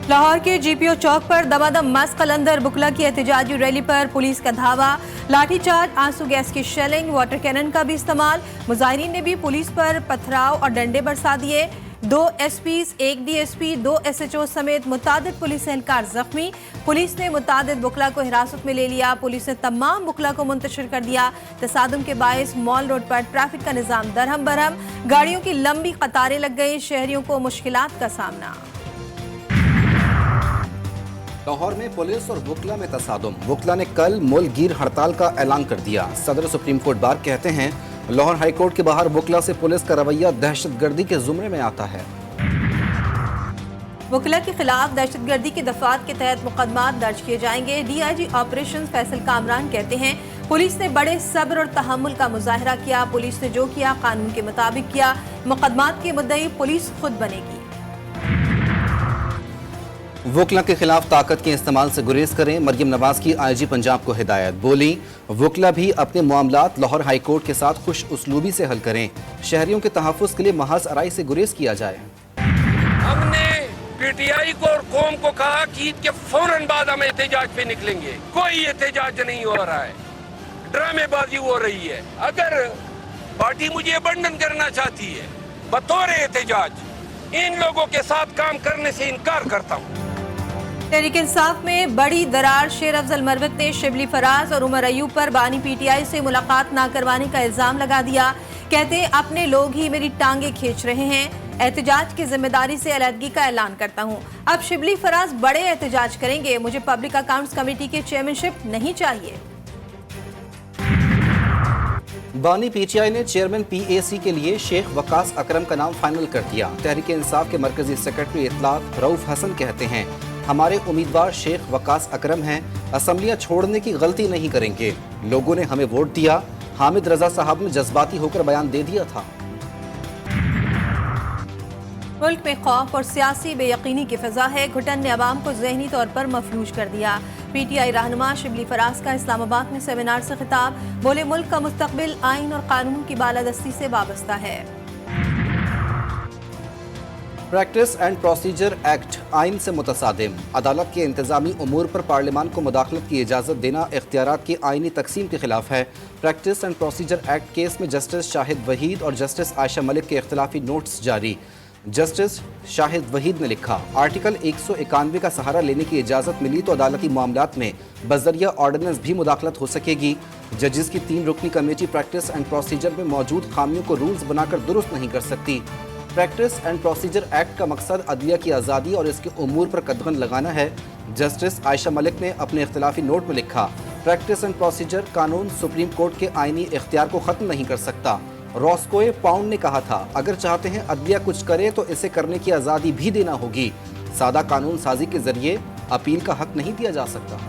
लाहौर के जीपीओ चौक पर दमादम मस्त कलंदर बुकला की एहतजाजी रैली पर पुलिस का धावा, लाठीचार्ज, आंसू गैस की शेलिंग, वाटर कैनन का भी इस्तेमाल। मुजाहिरीन ने भी पुलिस पर पथराव और डंडे बरसा दिए। 2 एसपीज, 1 डीएसपी, 2 एसएचओ समेत मुतादिद पुलिस एहलकार जख्मी। पुलिस ने मुतादिद बुकला को हिरासत में ले लिया। पुलिस ने तमाम बुकला को मुंतशिर कर दिया। तसादुम के बायस मॉल रोड पर ट्रैफिक का निजाम दरहम बरहम, गाड़ियों की लंबी कतारें लग गई। शहरियों को मुश्किलात का सामना। लाहौर में पुलिस और वुकला में तसादुम। वुकला ने कल मुल्क गिर हड़ताल का ऐलान कर दिया। सदर सुप्रीम कोर्ट बार कहते हैं लाहौर हाई कोर्ट के बाहर वुकला से पुलिस का रवैया दहशतगर्दी के जुमरे में आता है। वुकला के खिलाफ दहशतगर्दी के दफात के तहत मुकदमात दर्ज किए जाएंगे। डीआईजी ऑपरेशन फैसल कामरान कहते हैं पुलिस ने बड़े सब्र और तहम्मुल का मुजाहिरा किया। पुलिस ने जो किया कानून के मुताबिक किया। मुकदमात के मुद्दई पुलिस खुद बनेगी। वुकला के खिलाफ ताकत के इस्तेमाल से गुरेज करें, मरियम नवाज की आईजी पंजाब को हिदायत। बोली वुकला भी अपने मामलात लाहौर हाई कोर्ट के साथ खुश उसलूबी से हल करें। शहरियों के तहफ़्फ़ुज़ के लिए महज अराई से गुरेज किया जाए। हमने पीटीआई को और कौम को कहा कि ईद के फौरन बाद हम एहतजाज पे निकलेंगे। कोई एहतजाज नहीं हो रहा है, ड्रामेबाजी हो रही है। अगर पार्टी मुझे अबंडन करना चाहती है बतौर एहतजाज, इन लोगों के साथ काम करने से इनकार करता हूँ। तहरीक इंसाफ में बड़ी दरार। शेर अफजल मरवत ने शिबली फराज और उमर अयूब पर बानी पीटीआई से मुलाकात ना करवाने का इल्जाम लगा दिया। कहते अपने लोग ही मेरी टांगे खींच रहे हैं। एहतजाज की जिम्मेदारी से अलहदगी का ऐलान करता हूँ। अब शिबली फराज बड़े एहतजाज करेंगे। मुझे पब्लिक अकाउंट्स कमेटी की चेयरमैनशिप नहीं चाहिए। बानी पीटीआई ने चेयरमैन पीएसी के लिए शेख वकास अकरम का नाम फाइनल कर दिया। तहरीक इंसाफ के मरकजी सेक्रेटरी इत्तलात रऊफ हसन कहते हैं हमारे उम्मीदवार शेख वकास अकरम हैं। असम्बलियां छोड़ने की गलती नहीं करेंगे। लोगों ने हमें वोट दिया। हामिद रजा साहब ने जज्बाती होकर बयान दे दिया था। मुल्क में खौफ और सियासी बेयकीनी की फिजा है। घुटन ने अवाम को ज़हनी तौर पर मफलूज कर दिया। पीटीआई रहनुमा शिबली फराज का इस्लामाबाद में सेमिनार से खिताब। बोले मुल्क का मुस्तकबिल आइन और कानून की बालादस्ती से वाबस्ता है। प्रैक्टिस एंड प्रोसीजर एक्ट आइन से मुतसादिम। अदालत के इंतजामी उमूर पर पार्लियामान को मुदाखलत की इजाज़त देना इख्तियारात की आइनी तकसीम के खिलाफ है। Practice and procedure act case में जस्टिस शाहिद वहीद और जस्टिस आयशा मलिक के इख्तिलाफी नोट्स जारी। जस्टिस शाहिद वहीद ने लिखा आर्टिकल 191 का सहारा लेने की इजाज़त मिली तो अदालती मामलात में बज़रिया ऑर्डिनेंस भी मुदाखलत हो सकेगी। जजेस की 3 रुकनी कमेटी प्रैक्टिस एंड प्रोसीजर में मौजूद खामियों को रूल्स बनाकर दुरुस्त नहीं कर सकती। प्रैक्टिस एंड प्रोसीजर एक्ट का मकसद अदलिया की आज़ादी और इसके उमूर पर कदगन लगाना है। जस्टिस आयशा मलिक ने अपने इख्तिलाफी नोट में लिखा प्रैक्टिस एंड प्रोसीजर कानून सुप्रीम कोर्ट के आइनी इख्तियार को ख़त्म नहीं कर सकता। रॉस्कोए पाउंड ने कहा था अगर चाहते हैं अदलिया कुछ करे तो इसे करने की आज़ादी भी देना होगी। सादा कानून साजी के जरिए अपील का हक नहीं दिया जा सकता।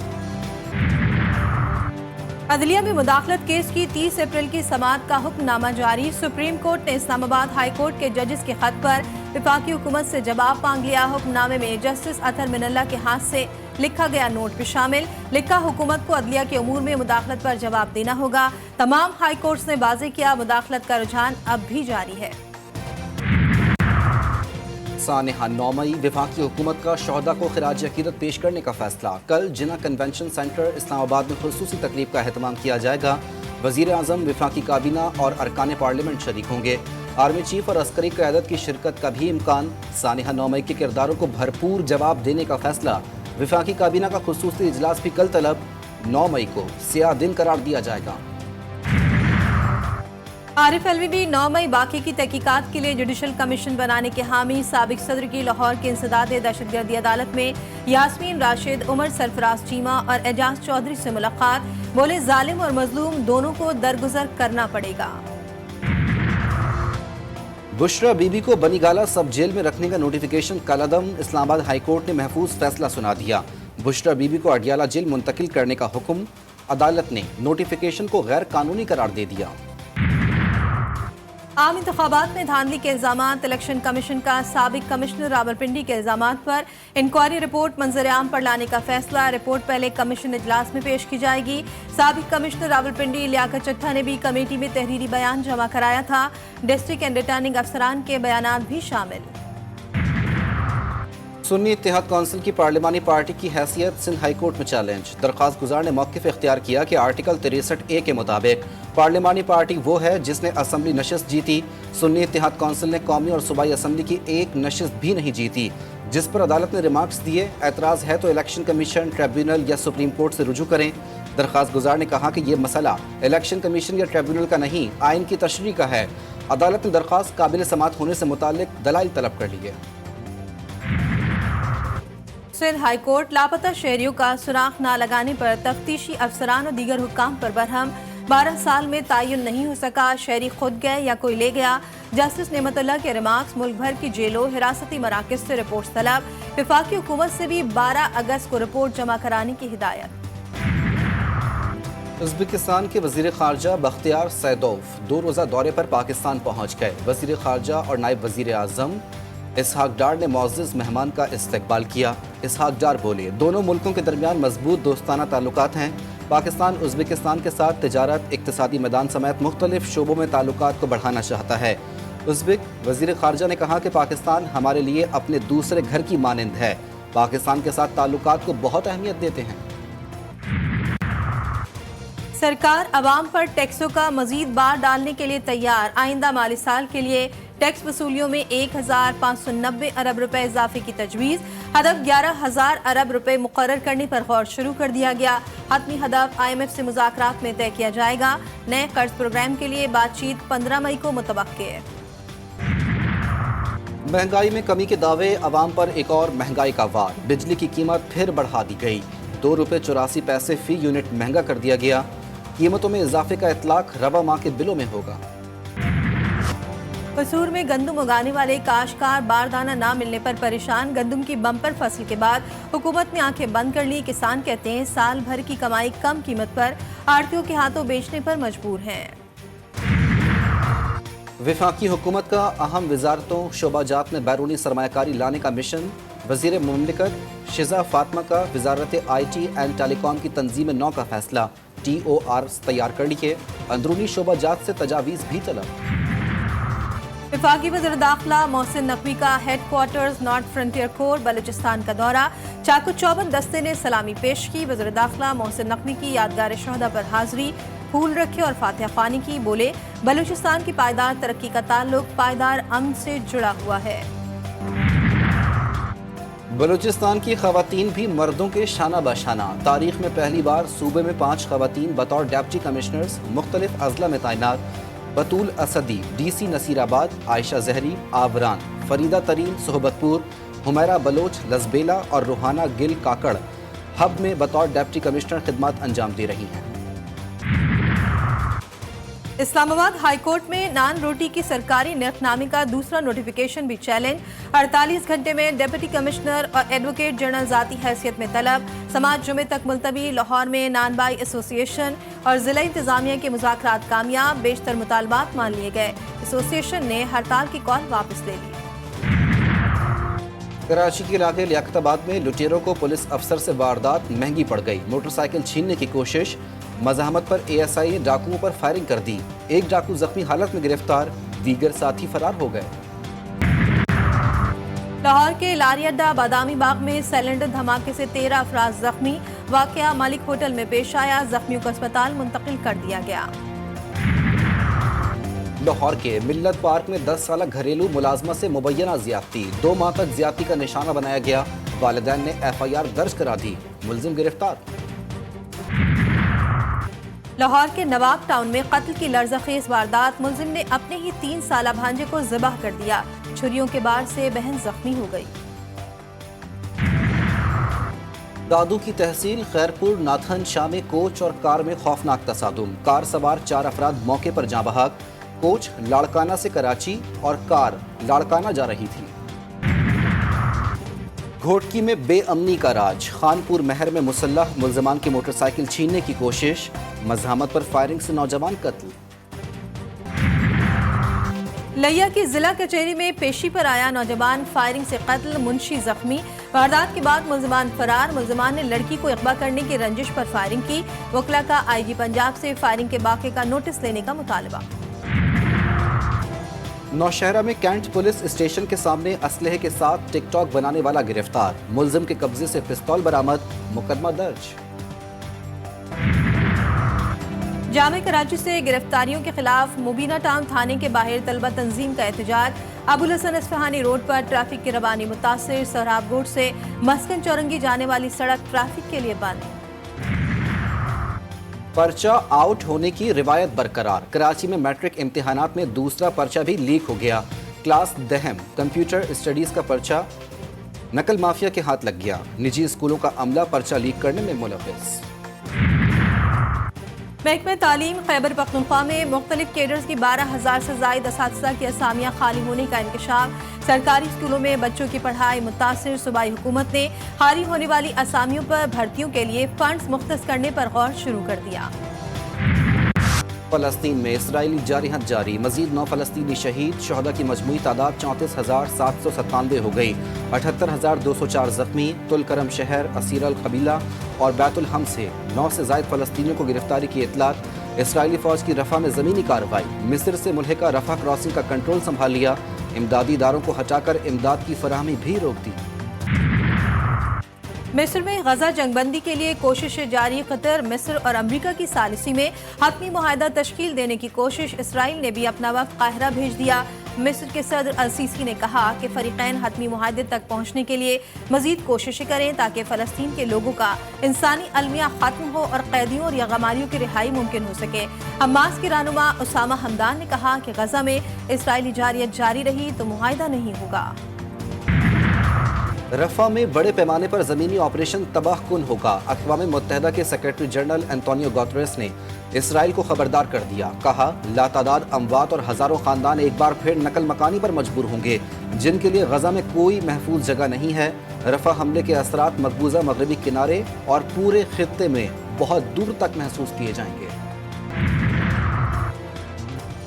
अदलिया में मुदाखलत केस की 30 अप्रैल की समाअत का हुक्मनामा जारी। सुप्रीम कोर्ट ने इस्लामाबाद हाई कोर्ट के जजेस के खत पर वफाकी हुकूमत से जवाब मांग लिया। हुक्मनामे में जस्टिस अतर मिनल्ला के हाथ से लिखा गया नोट भी शामिल। लिखा हुकूमत को अदलिया के उमूर में मुदाखलत पर जवाब देना होगा। तमाम हाई कोर्ट्स ने वाज़ेह किया मुदाखलत का रुझान अब भी जारी है। सानेहा 9 मई वफाकी हुकूमत का शोहदा को खिराज अकीदत पेश करने का फैसला। कल जिना कन्वेंशन सेंटर इस्लामाबाद में खुसूसी तकरीब का एहतमाम किया जाएगा। वज़ीर आज़म, वफाकी काबीना और अरकान पार्लियामेंट शरीक होंगे। आर्मी चीफ और अस्करी क़यादत की शिरकत का भी इम्कान। सानेहा 9 मई के किरदारों को भरपूर जवाब देने का फैसला। वफाकी काबीना का खुसूसी इजलास भी कल तलब। 9 मई को सियाह दिन करार दिया जाएगा। आरिफ अलवी भी 9 मई बाकी की तहकीकात के लिए जुडिशल कमीशन बनाने के हामी। साबिक सदर की लाहौर के इंसदाद दहशतगर्दी अदालत में यास्मीन राशिद, उमर सरफराज चीमा और एजाज चौधरी से मुलाकात। बोले जालिम और मजलूम दोनों को दरगुजर करना पड़ेगा। बुशरा बीबी को बनीगाला सब जेल में रखने का नोटिफिकेशन कलअदम। इस्लामाबाद हाई कोर्ट ने महफूज फैसला सुना दिया। बुशरा बीबी को अडियाला जेल मुंतकिल करने का हुक्म। अदालत ने नोटिफिकेशन को गैर कानूनी करार दे दिया। आम इंतखाबात में धांधली के इल्जामात। इलेक्शन कमीशन का साबिक कमिश्नर रावलपिंडी के इल्जामात पर इंक्वायरी रिपोर्ट मंजर आम पर लाने का फैसला। रिपोर्ट पहले कमीशन इजलास में पेश की जाएगी। साबिक कमिश्नर रावलपिंडी लियाकत चट्टा ने भी कमेटी में तहरीरी बयान जमा कराया था। डिस्ट्रिक्ट एंड रिटर्निंग अफसरान के बयानात भी शामिल। सुन्नी इत्तेहाद कौंसिल की पार्लिमानी पार्टी की हैसियत सिंध हाई कोर्ट में चैलेंज। दरख्वास्त गुजार ने मौक़िफ़ इख्तियार किया कि आर्टिकल 63A के मुताबिक पार्लिमानी पार्टी वो है जिसने असम्बली नशिस्त जीती। सुन्नी इत्तेहाद कौंसिल ने कौमी और सूबाई असम्बली की एक नशिस्त भी नहीं जीती, जिस पर अदालत ने रिमार्क्स दिए। एतराज़ है तो इलेक्शन कमीशन, ट्रिब्यूनल या सुप्रीम कोर्ट से रुजू करें। दरख्वास्त गुजार ने कहा कि ये मसला इलेक्शन कमीशन या ट्रिब्यूनल का नहीं, आइन की तशरीह का है। अदालत ने दरख्वास्त काबिल समाअत होने से मुताल्लिक दलाइल तलब कर लिए। सिंध हाई कोर्ट लापता शहरियों का सुराख ना लगाने पर तफ्तीशी अफसरान और दीगर हुक्काम पर बरहम। 12 साल में तयन नहीं हो सका, शहरी खुद गए या कोई ले गया। जस्टिस नेमतुल्लाह के रिमार्क्स। मुल्क भर की जेलों, हिरासती मराकज़ से रिपोर्ट तलब। वफाकी हुकूमत से भी 12 अगस्त को रिपोर्ट जमा कराने की हिदायत। उज़्बेकिस्तान के वज़ीर ख़ारजा बख्तियार सैदोव 2 रोज़ा दौरे पर पाकिस्तान पहुँच गए। वज़ीर ख़ारजा और नायब वज़ीर आज़म इसहाक डार ने मुअज़्ज़ज़ मेहमान का इस्तकबाल किया। इसहाक डार बोले, दोनों मुल्कों के दरमियान मजबूत दोस्ताना ताल्लुकात हैं। पाकिस्तान उज़्बेकिस्तान के साथ तिजारत, इक़्तिसादी मैदान समेत मुख्तलिफ शोबों में ताल्लुकात को बढ़ाना चाहता है। उज़्बेक वज़ीर ख़ारजा ने कहा कि पाकिस्तान हमारे लिए अपने दूसरे घर की मानंद है। पाकिस्तान के साथ ताल्लुकात को बहुत अहमियत देते हैं। सरकार अवाम पर टैक्सों का मजीद बार डालने के लिए तैयार। आइंदा माली साल के लिए टैक्स वसूलियों में 1590 अरब रुपए इजाफे की तजवीज़। हदफ 11,000 अरब रुपए मुकर्रर करने पर गौर शुरू कर दिया गया। हतमी हदफ IMF से मुज़ाकरात में तय किया जाएगा। नए कर्ज प्रोग्राम के लिए बातचीत 15 मई को मुतवक्के है। महंगाई में कमी के दावे, अवाम पर एक और महंगाई का वार। बिजली की कीमत फिर बढ़ा दी गई। 2 रुपये 84 पैसे फी यूनिट महंगा कर दिया गया। कीमतों में इजाफे का इतलाक रवा माह के बिलों में होगा। कसूर में गंदम उगाने वाले काश्तकार बारदाना ना मिलने पर परेशान। गंदम की बम्पर फसल के बाद हुकूमत ने आंखें बंद कर ली। किसान कहते हैं साल भर की कमाई कम कीमत पर आढ़तियों के हाथों बेचने पर मजबूर हैं। वफाकी हुकूमत का अहम वजारतों शोबाजात में बैरूनी सरमायाकारी लाने का मिशन। वज़ीर मुमलिकत शिजा फातमा का वजारत IT एंड टेलीकॉम की तंजीम 9 का फैसला। TOR तैयार कर लिए। अंदरूनी शोबाजात से तजावीज़ भी तलब। वफाकी वज़ीर दाखिला मोहसिन नकवी का head quarters north frontier core Balochistan का दौरा। चाकू चौबंद दस्ते ने सलामी पेश की। वज़ीर दाखिला मोहसिन नकवी की यादगार शहदा पर हाजिरी, फूल रखे और फातिहा ख्वानी की। बोले, बलूचिस्तान की पायदार तरक्की का ताल्लुक पायदार अमन से जुड़ा हुआ है। बलूचिस्तान की खवातीन भी मर्दों के शाना बशाना। तारीख में पहली बार सूबे में 5 खवातीन बतौर डिप्टी कमिश्नर्स मुख्तलिफ अजला में तैनात। बतूल असदी DC नसीराबाद, आयशा जहरी आवरान, फरीदा तरीन सोहबतपुर, हुमैरा बलोच लजबेला और रूहाना गिल काकड़ हब में बतौर डिप्टी कमिश्नर खिदमत अंजाम दे रही हैं। इस्लामाबाद हाई कोर्ट में नान रोटी की सरकारी नरखनामे का दूसरा नोटिफिकेशन भी चैलेंज। 48 घंटे में डिप्टी कमिश्नर और एडवोकेट जनरल जाती हैसियत में तलब। समाज जुमे तक मुलतवी। लाहौर में नान बाई एसोसिएशन और जिला इंतजामिया के मुज़ाकरात कामयाब। बेशतर मुतालबात मान लिए गए। एसोसिएशन ने हड़ताल की कॉल वापस ले ली। कराची के इलाके लियाकताबाद में लुटेरों को पुलिस अफसर से वारदात महंगी पड़ गई। मोटरसाइकिल छीनने की कोशिश। मज़ाहमत पर ASI ने डाकुओं पर फायरिंग कर दी। एक डाकू जख्मी हालत में गिरफ्तार, दीगर साथी फरार हो गए। लाहौर के लारी अड्डा बादामी बाग में सिलेंडर धमाके से 13 अफराद जख्मी। वाकया मालिक होटल में पेश आया। जख्मियों को अस्पताल मुंतकिल कर दिया गया। लाहौर के मिल्लत पार्क में 10 साल घरेलू मुलाजमा से मुबैना ज्यादती। 2 माह तक ज्यादती का निशाना बनाया गया। वालिदैन ने FIR दर्ज करा दी। मुलजिम गिरफ्तार। लाहौर के नवाब टाउन में कत्ल की लर्ज़खेज़ वारदात। मुलजिम ने अपने ही 3 साला भांजे को ज़िबाह कर दिया। छुरियों के बार से बहन जख्मी हो गई। दादू की तहसील खैरपुर नाथन शाह में कोच और कार में खौफनाक तसादुम। कार सवार 4 अफराद मौके पर जाँ बहक। कोच लाड़काना से कराची और कार लाड़काना जा रही थी। घोटकी में बेअमनी का राज। खानपुर महर में मुसल्लह मुल्ज़मान की मोटरसाइकिल छीनने की कोशिश। मज़ाहमत पर फायरिंग से नौजवान कत्ल। लिया की जिला कचहरी में पेशी पर आया नौजवान, फायरिंग से कत्ल, मुंशी जख्मी। वारदात के बाद मुल्ज़मान फरार। मुल्ज़मान ने लड़की को अगवा करने की रंजिश पर फायरिंग की। वकला का IG पंजाब से फायरिंग के वाक़े का नोटिस लेने का मुतालबा। नौशहरा में कैंट पुलिस स्टेशन के सामने असलहे के साथ टिकटॉक बनाने वाला गिरफ्तार, मुलजिम के कब्जे से पिस्तौल बरामद, मुकदमा दर्ज। जामे कराची से गिरफ्तारियों के खिलाफ मुबीना टाउन थाने के बाहर तलबा तंजीम का एहतजाज। अबुल हसन इस्फहानी रोड पर ट्रैफिक की रवानी मुतासिर, सोहराब रोड से मस्कन चौरंगी जाने वाली सड़क ट्रैफिक के लिए बंद। पर्चा आउट होने की रिवायत बरकरार, कराची में मैट्रिक इम्तिहानात में दूसरा पर्चा भी लीक हो गया। क्लास दहम कंप्यूटर स्टडीज का पर्चा नकल माफिया के हाथ लग गया, निजी स्कूलों का अमला पर्चा लीक करने में मुलव्विस। महकमे तालीम खैबर पख्तूनख्वा में मुख्तलिफ केडर्स की 12,000 से जायद असातिज़ा की असामियाँ खाली होने का इंकशाफ। सरकारी स्कूलों में बच्चों की पढ़ाई मुतासिर, सूबाई हुकूमत ने खाली होने वाली असामियों पर भर्तियों के लिए फंड्स मुख्तस करने पर गौर शुरू कर दिया। फलस्तीन में इसराइली जारहात जारी, मजीद 9 फलस्तीनी शहीद, शहदा की मजमूई तादाद 34,797 हो गई, 78,204 जख्मी। तुलकरम शहर, असीर अल कबीला और बैतुल हम से 9 से जायद फलस्तीनियों को गिरफ्तारी की इतलात। इसराइली फौज की रफा में ज़मीनी कार्रवाई, मिस्र से मुल्हिका रफा क्रॉसिंग का कंट्रोल संभाल लिया, इमदादी इदारों को हटाकर इमदाद की फराहमी भी रोक दी। मिस्र में गजा जंगबंदी के लिए कोशिशें जारी, कतर, मिस्र और अमरीका की सालिसी में हतमी मुआहदा तश्कील देने की कोशिश। इसराइल ने भी अपना वक्त काहिरा भेज दिया। मिस्र के सदर अल-सीसी ने कहा कि फरीकैन हतमी मुआहदे तक पहुंचने के लिए मजीद कोशिशें करें ताकि फ़लस्तीन के लोगों का इंसानी अलमिया खत्म हो और कैदियों और यगमारियों की रिहाई मुमकिन हो सके। हमास के रहनुमा उसामा हमदान ने कहा कि गजा में इसराइली जारियत जारी रही तो मुआहदा नहीं होगा। रफा में बड़े पैमाने पर ज़मीनी ऑपरेशन तबाह कुन होगा, अक़वाम मुत्तहिदा के सेक्रेटरी जनरल एंटोनियो गुतेरेस ने इसराइल को खबरदार कर दिया। कहा, लातादाद अमवात और हज़ारों ख़ानदान एक बार फिर नकल मकानी पर मजबूर होंगे, जिनके लिए गजा में कोई महफूज जगह नहीं है। रफा हमले के असरात मकबूजा मगरबी किनारे और पूरे खित्ते में बहुत दूर तक महसूस किए जाएंगे।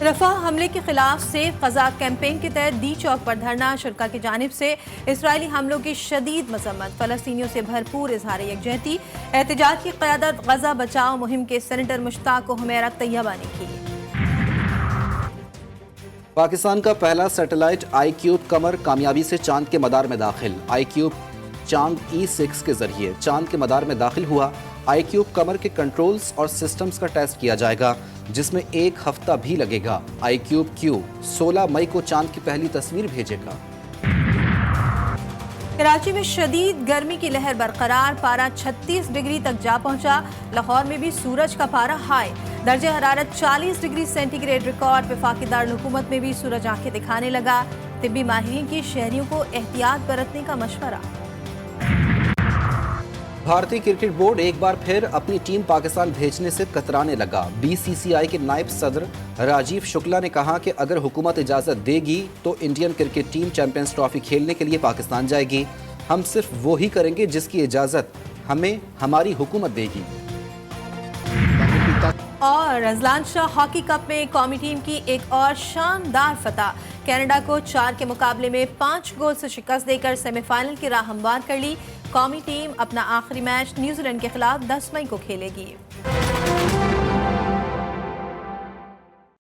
रफा हमले के खिलाफ सेफ गजा कैंपेन के तहत दी चौक पर धरना, शुरा की जानिब से इसराइली हमलों की शदीद मजम्मत, फलस्तीनियों से भरपूर इजहार यकजहती। एहतजाज की क़यादत गजा बचाओ मुहिम के सेनेटर मुश्ताक हुमैरा तैयबा ने की। पाकिस्तान का पहला सैटेलाइट आई क्यूब कमर कामयाबी से चांद के मदार में दाखिल। आई क्यूब चांद E6 के जरिए चांद के मदार में दाखिल हुआ। आई क्यूब कमर के कंट्रोल्स और सिस्टम्स का टेस्ट किया जाएगा, जिसमें 1 हफ्ता भी लगेगा। आई क्यूब क्यू 16 मई को चांद की पहली तस्वीर भेजेगा। कराची में शदीद गर्मी की लहर बरकरार, पारा 36 डिग्री तक जा पहुंचा। लाहौर में भी सूरज का पारा हाई, दर्जे हरारत 40 डिग्री सेंटीग्रेड रिकॉर्ड। वफाकी दारुल हुकूमत में भी सूरज आंखें दिखाने लगा। तिब्बी माहिरीन की शहरियों को एहतियात बरतने का मशवरा। भारतीय क्रिकेट बोर्ड एक बार फिर अपनी टीम पाकिस्तान भेजने से कतराने लगा। BCCI के नायब सदर राजीव शुक्ला ने कहा कि अगर हुकूमत इजाज़त देगी तो Indian cricket team champions trophy खेलने के लिए पाकिस्तान जाएगी। हम सिर्फ वो ही करेंगे जिसकी इजाज़त हमें हमारी हुकूमत देगी। और रज़लान शाह हॉकी कप में कौमी टीम की एक और शानदार फतह, कनाडा को 4 के मुकाबले में 5 गोल से शिकस्त देकर सेमीफाइनल की राह हमवार कर ली। कौमी टीम अपना आखिरी मैच न्यूजीलैंड के खिलाफ 10 मई को खेलेगी।